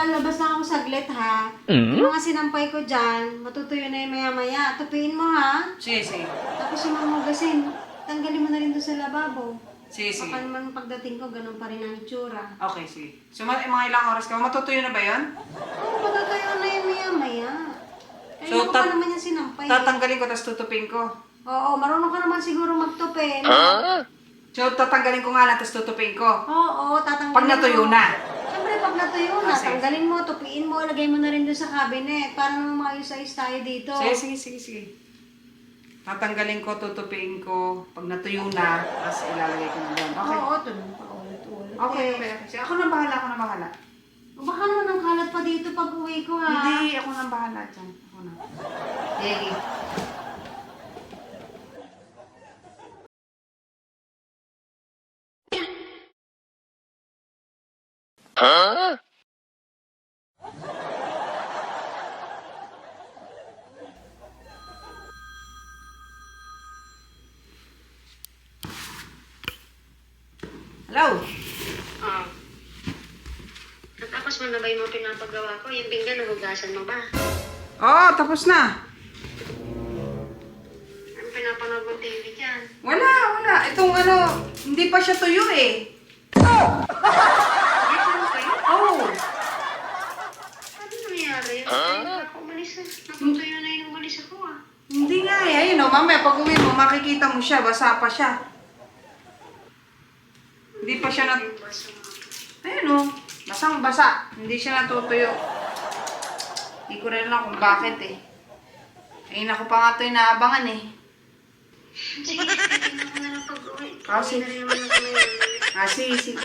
lalabas lang ako saglit ha. Yung mga sinampay ko dyan, matutuyo na yung maya-maya. Tupiin mo ha. Sige, sige. Tapos yung mga magasin, tanggalin mo na rin doon sa lababo. Sige, sige. Baka naman pagdating ko, ganun pa rin ang itsura. Okay, sige. So, mga ilang oras ka? Matutuyo na ba yun? Oo, matutuyo na yung maya-maya. So, Kaya pa naman yung sinampay. tatanggalin ko, tapos tutupin ko. Oo, marunong ka naman siguro magtupi. So, tatanggalin ko nga lang, tapos tutupin ko. Oo, tatanggalin Pag natuyo mo. na. Siyempre, pag natuyo na, Sige. tanggalin mo, tupiin mo, ilagay mo na rin doon sa cabinet para naman maayos-ayos tayo dito. Sige, sige, sige, sige. Tatanggalin ko, tutupiin ko. Pag natuyo na, tapos ilalagay ko na doon. Okay. Oo, ito naman paulit-ulit. Okay, okay, okay. Sige, ako nang bahala, ako nang bahala. Baka naman ang kalat pa dito pag uwi ko ha. Hindi, ako nang bahala dyan. Ako na. Sige. Hello? Oh. Natapos mo na ba yung mga pinapagawa ko? Yung pinggan, nahugasan mo ba? Oo, tapos na. Ano pinapanood mong TV dyan? Wala, wala. Itong ano, hindi pa siya tuyo eh. Yes, ano kayo? Oh. Ano nangyari? Ako umalis na. Natutuyo na yung umalis ako ah. Hindi nga eh. Ayun o, mamaya pag uwi mo, makikita mo siya. Basa pa siya. Hindi pa siya nat... Yung basa mo. Ayun o, basang basa. Hindi siya natutuyo. Hindi ko rin alam kung bakit eh. Ayun ako pa nga ito inaabangan eh. Sige, titignan ko na lang pag uwi. Ah, sige. Uwi na rin naman ako ngayon. Sige, sige.